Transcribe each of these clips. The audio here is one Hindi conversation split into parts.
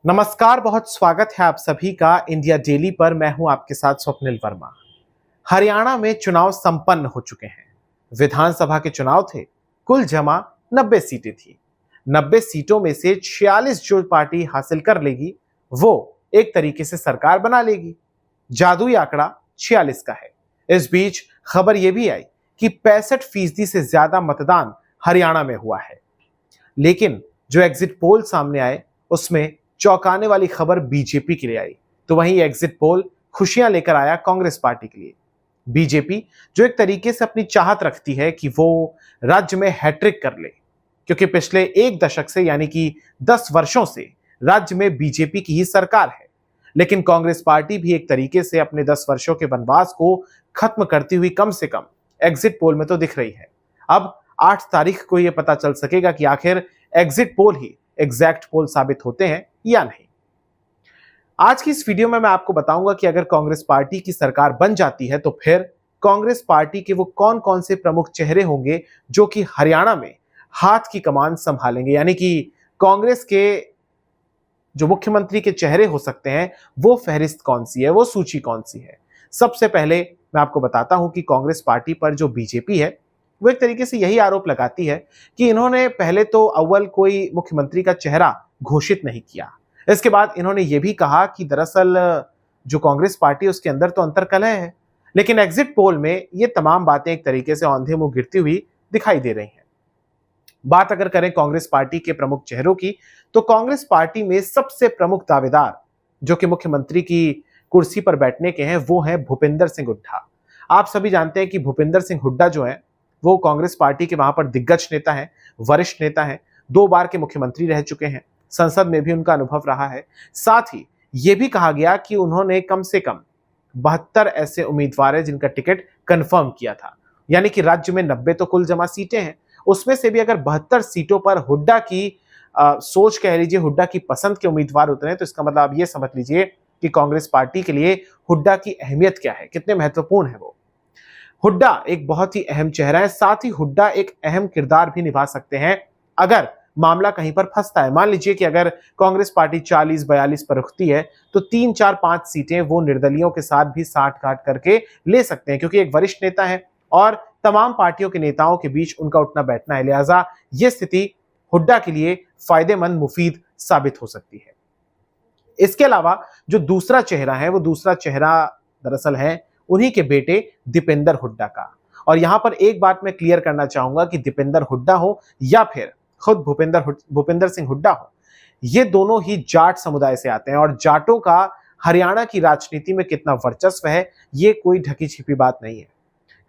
नमस्कार, बहुत स्वागत है आप सभी का इंडिया डेली पर। मैं हूं आपके साथ स्वप्निल वर्मा। हरियाणा में चुनाव संपन्न हो चुके हैं। विधानसभा के चुनाव थे। कुल जमा 90 सीटें थी। 90 सीटों में से 46 जो पार्टी हासिल कर लेगी वो एक तरीके से सरकार बना लेगी। जादुई आंकड़ा 46 का है। इस बीच खबर यह भी आई कि 65% से ज्यादा मतदान हरियाणा में हुआ है। लेकिन जो एग्जिट पोल सामने आए उसमें चौंकाने वाली खबर बीजेपी के लिए आई। तो वहीं एग्जिट पोल खुशियां लेकर आया कांग्रेस पार्टी के लिए। बीजेपी जो एक तरीके से अपनी चाहत रखती है कि वो राज्य में हैट्रिक कर ले, क्योंकि पिछले एक दशक से यानी कि 10 वर्षों से राज्य में बीजेपी की ही सरकार है। लेकिन कांग्रेस पार्टी भी एक तरीके से अपने 10 वर्षों के वनवास को खत्म करती हुई कम से कम एग्जिट पोल में तो दिख रही है। अब 8 तारीख को यह पता चल सकेगा कि आखिर एग्जिट पोल ही एग्जैक्ट पोल साबित होते हैं या नहीं। आज की इस वीडियो में मैं आपको बताऊंगा कि अगर कांग्रेस पार्टी की सरकार बन जाती है तो फिर कांग्रेस पार्टी के वो कौन कौन से प्रमुख चेहरे होंगे जो कि हरियाणा में हाथ की कमान संभालेंगे, यानी कि कांग्रेस के जो मुख्यमंत्री के चेहरे हो सकते हैं वो फहरिस्त कौन सी है, वो सूची कौन सी है। सबसे पहले मैं आपको बताता हूं कि कांग्रेस पार्टी पर जो बीजेपी है वो एक तरीके से यही आरोप लगाती है कि इन्होंने पहले तो अव्वल कोई मुख्यमंत्री का चेहरा घोषित नहीं किया। इसके बाद इन्होंने ये भी कहा कि दरअसल जो कांग्रेस पार्टी है उसके अंदर तो अंतर्कलह है। लेकिन एग्जिट पोल में ये तमाम बातें एक तरीके से औंधे मुंह गिरती हुई दिखाई दे रही हैं। बात अगर करें कांग्रेस पार्टी के प्रमुख चेहरों की, तो कांग्रेस पार्टी में सबसे प्रमुख दावेदार जो कि मुख्यमंत्री की कुर्सी पर बैठने के हैं वो हैं भूपेंद्र सिंह हुड्डा। आप सभी जानते हैं कि भूपेंद्र सिंह हुड्डा जो है वो कांग्रेस पार्टी के वहां पर दिग्गज नेता हैं, वरिष्ठ नेता हैं, 2 बार के मुख्यमंत्री रह चुके हैं, संसद में भी उनका अनुभव रहा है। साथ ही यह भी कहा गया कि उन्होंने कम से कम 72 ऐसे उम्मीदवार हैं जिनका टिकट कंफर्म किया था, यानी कि राज्य में 90 तो कुल जमा सीटें हैं, उसमें से भी अगर 72 सीटों पर हुड्डा की सोच कह लीजिए, हुड्डा की पसंद के उम्मीदवार उतरे हैं, तो इसका मतलब आप ये समझ लीजिए कि कांग्रेस पार्टी के लिए हुड्डा की अहमियत क्या है, कितने महत्वपूर्ण है वो। हुड्डा एक बहुत ही अहम चेहरा है। साथ ही हुड्डा एक अहम किरदार भी निभा सकते हैं अगर मामला कहीं पर फंसता है। मान लीजिए कि अगर कांग्रेस पार्टी 40-42 पर रुकती है तो 3-4-5 सीटें वो निर्दलियों के साथ भी साठ गांठ करके ले सकते हैं, क्योंकि एक वरिष्ठ नेता है और तमाम पार्टियों के नेताओं के बीच उनका उठना बैठना है। लिहाजा यह स्थिति हुड्डा के लिए फायदेमंद, मुफीद साबित हो सकती है। इसके अलावा जो दूसरा चेहरा है वो दूसरा चेहरा दरअसल है उन्हीं के बेटे दीपेंद्र हुड्डा का। और यहां पर एक बात मैं क्लियर करना चाहूंगा कि दीपेंद्र हुड्डा हो या फिर खुद भूपेंद्र सिंह हुड्डा हो, ये दोनों ही जाट समुदाय से आते हैं और जाटों का हरियाणा की राजनीति में कितना वर्चस्व है ये कोई ढकी छिपी बात नहीं है।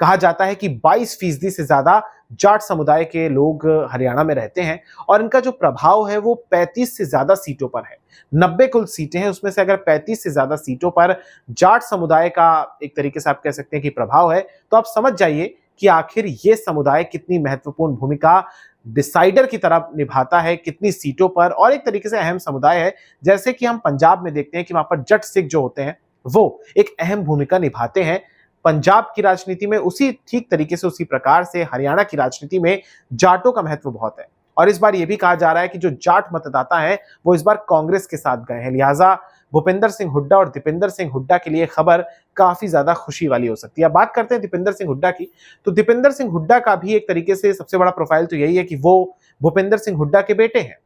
कहा जाता है कि 22% से ज्यादा जाट समुदाय के लोग हरियाणा में रहते हैं और इनका जो प्रभाव है वो 35 से ज्यादा सीटों पर है। 90 कुल सीटें हैं, उसमें से अगर 35 से ज्यादा सीटों पर जाट समुदाय का एक तरीके से आप कह सकते हैं कि प्रभाव है, तो आप समझ जाइए कि आखिर ये समुदाय कितनी महत्वपूर्ण भूमिका डिसाइडर की तरह निभाता है, कितनी सीटों पर, और एक तरीके से अहम समुदाय है। जैसे कि हम पंजाब में देखते हैं कि वहां पर जट सिख जो होते हैं वो एक अहम भूमिका निभाते हैं पंजाब की राजनीति में, उसी ठीक तरीके से उसी प्रकार से हरियाणा की राजनीति में जाटों का महत्व बहुत है। और इस बार यह भी कहा जा रहा है कि जो जाट मतदाता है वो इस बार कांग्रेस के साथ गए हैं। लिहाजा भूपेंद्र सिंह हुड्डा और दीपेंद्र सिंह हुड्डा के लिए खबर काफी ज्यादा खुशी वाली हो सकती है। बात करते हैं दीपेंद्र सिंह हुड्डा की, तो दीपेंद्र सिंह हुड्डा का भी एक तरीके से सबसे बड़ा प्रोफाइल तो यही है कि वो भूपेंद्र सिंह हुड्डा के बेटे हैं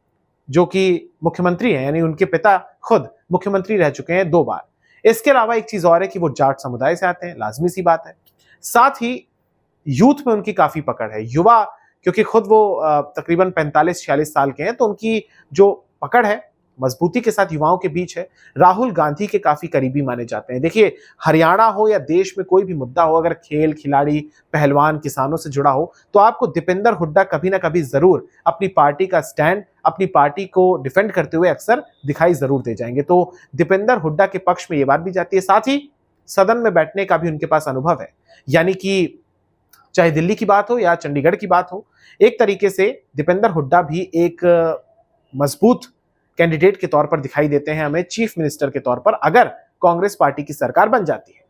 जो कि मुख्यमंत्री हैं, यानी उनके पिता खुद मुख्यमंत्री रह चुके हैं 2 बार। इसके अलावा एक चीज और है कि वो जाट समुदाय से आते हैं, लाजमी सी बात है। साथ ही यूथ में उनकी काफी पकड़ है, युवा, क्योंकि खुद वो तकरीबन 45-46 साल के हैं, तो उनकी जो पकड़ है मजबूती के साथ युवाओं के बीच है। राहुल गांधी के काफी करीबी माने जाते हैं। देखिए, हरियाणा हो या देश में कोई भी मुद्दा हो, अगर खेल, खिलाड़ी, पहलवान, किसानों से जुड़ा हो, तो आपको दीपेंद्र हुड्डा कभी ना कभी जरूर अपनी पार्टी का स्टैंड, अपनी पार्टी को डिफेंड करते हुए अक्सर दिखाई जरूर दे जाएंगे। तो दीपेंद्र हुड्डा के पक्ष में ये बात भी जाती है। साथ ही सदन में बैठने का भी उनके पास अनुभव है, यानी कि चाहे दिल्ली की बात हो या चंडीगढ़ की बात हो, एक तरीके से दीपेंद्र हुड्डा भी एक मजबूत कैंडिडेट के तौर पर दिखाई देते हैं हमें, चीफ मिनिस्टर के तौर पर, अगर कांग्रेस पार्टी की सरकार बन जाती है।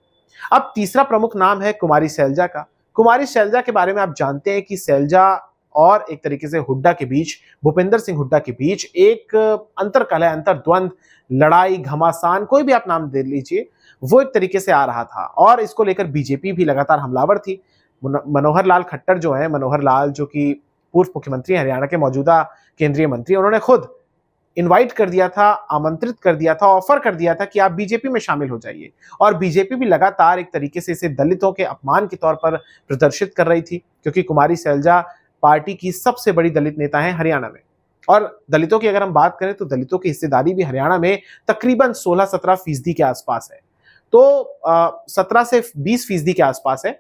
अब तीसरा प्रमुख नाम है कुमारी सैलजा का। कुमारी सैलजा के बारे में आप जानते हैं कि सैलजा और एक तरीके से हुड्डा के बीच, भूपेंद्र सिंह हुड्डा के बीच एक अंतर्कलह, अंतर्द्वंद, लड़ाई, घमासान, कोई भी आप नाम दे लीजिए, वो एक तरीके से आ रहा था और इसको लेकर बीजेपी भी लगातार हमलावर थी। मनोहर लाल खट्टर जो है, मनोहर लाल जो कि पूर्व मुख्यमंत्री हरियाणा के, मौजूदा केंद्रीय मंत्री, उन्होंने खुद इनवाइट कर दिया था, आमंत्रित कर दिया था, ऑफर कर दिया था कि आप बीजेपी में शामिल हो जाइए। और बीजेपी भी लगातार एक तरीके से इसे दलितों के अपमान के तौर पर प्रदर्शित कर रही थी, क्योंकि कुमारी सैलजा पार्टी की सबसे बड़ी दलित नेता है हरियाणा में। और दलितों की अगर हम बात करें तो दलितों की हिस्सेदारी भी हरियाणा में तकरीबन 16-17% के आसपास है। तो 17 से 20% के आसपास है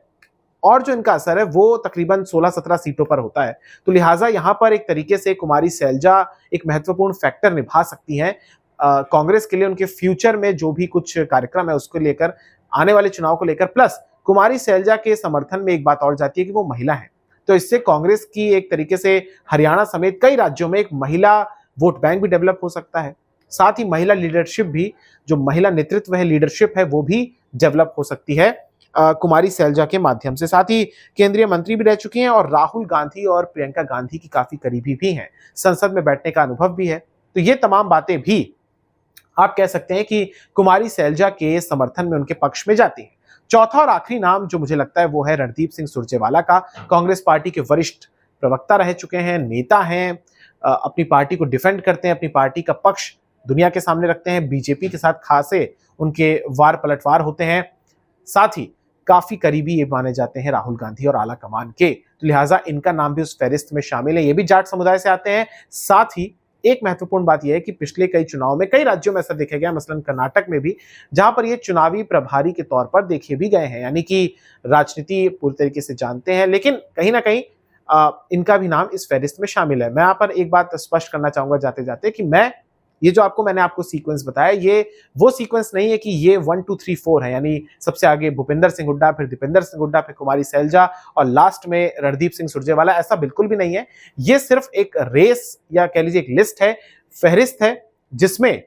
और जो इनका असर है वो तकरीबन 16-17 सीटों पर होता है। तो लिहाजा यहां पर एक तरीके से कुमारी सैलजा एक महत्वपूर्ण फैक्टर निभा सकती हैं कांग्रेस के लिए, उनके फ्यूचर में जो भी कुछ कार्यक्रम है उसको लेकर, आने वाले चुनाव को लेकर। प्लस कुमारी सैलजा के समर्थन में एक बात और जाती है कि वो महिला है, तो इससे कांग्रेस की एक तरीके से हरियाणा समेत कई राज्यों में एक महिला वोट बैंक भी डेवलप हो सकता है। साथ ही महिला लीडरशिप भी, जो महिला नेतृत्व है, लीडरशिप है, वो भी डेवलप हो सकती है कुमारी सैलजा के माध्यम से। साथ ही केंद्रीय मंत्री भी रह चुकी हैं और राहुल गांधी और प्रियंका गांधी की काफी करीबी भी हैं, संसद में बैठने का अनुभव भी है। तो ये तमाम बातें भी आप कह सकते हैं कि कुमारी सैलजा के समर्थन में, उनके पक्ष में जाती हैं। चौथा और आखिरी नाम जो मुझे लगता है वो है रणदीप सिंह सुरजेवाला का। कांग्रेस पार्टी के वरिष्ठ प्रवक्ता रह चुके हैं, नेता हैं, अपनी पार्टी को डिफेंड करते हैं, अपनी पार्टी का पक्ष दुनिया के सामने रखते हैं, बीजेपी के साथ खासे उनके वार पलटवार होते हैं। साथ ही काफी करीबी ये माने जाते हैं राहुल गांधी और आला कमान के, तो लिहाजा इनका नाम भी उस फहरिस्त में शामिल है। ये भी जाट समुदाय से आते हैं। साथ ही एक महत्वपूर्ण बात यह है कि पिछले कई चुनाव में कई राज्यों में ऐसा देखा गया, मसलन कर्नाटक में भी, जहां पर ये चुनावी प्रभारी के तौर पर देखे भी गए हैं, यानी कि राजनीति पूरी तरीके से जानते हैं, लेकिन कहीं ना कहीं इनका भी नाम इस फहरिस्त में शामिल है। मैं यहाँ पर एक बात स्पष्ट करना चाहूंगा जाते जाते कि ये जो मैंने आपको सीक्वेंस बताया, ये वो सीक्वेंस नहीं है कि ये 1 2 3 4 है, यानी सबसे आगे भूपेंद्र सिंह हुड्डा, फिर दीपेंद्र सिंह हुड्डा, फिर कुमारी सैलजा और लास्ट में रणदीप सिंह सुरजेवाला। ऐसा बिल्कुल भी नहीं है। ये सिर्फ एक रेस या कह लीजिए एक लिस्ट है, फहरिस्त है, जिसमें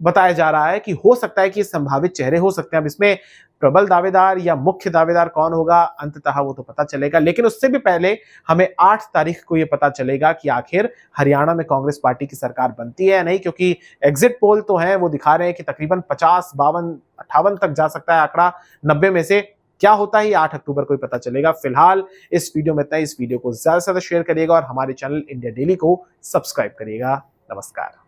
बताया जा रहा है कि हो सकता है कि संभावित चेहरे हो सकते हैं। अब इसमें प्रबल दावेदार या मुख्य दावेदार कौन होगा, अंततः वो तो पता चलेगा, लेकिन उससे भी पहले हमें 8 तारीख को ये पता चलेगा कि आखिर हरियाणा में कांग्रेस पार्टी की सरकार बनती है या नहीं, क्योंकि एग्जिट पोल तो है, वो दिखा रहे हैं कि तकरीबन 50, 52, 58 तक जा सकता है आंकड़ा 90 में से। क्या होता है ये 8 अक्टूबर को ही पता चलेगा। फिलहाल इस वीडियो में इतना ही। इस वीडियो को ज्यादा से ज्यादा शेयर करिएगा और हमारे चैनल इंडिया डेली को सब्सक्राइब करिएगा। नमस्कार।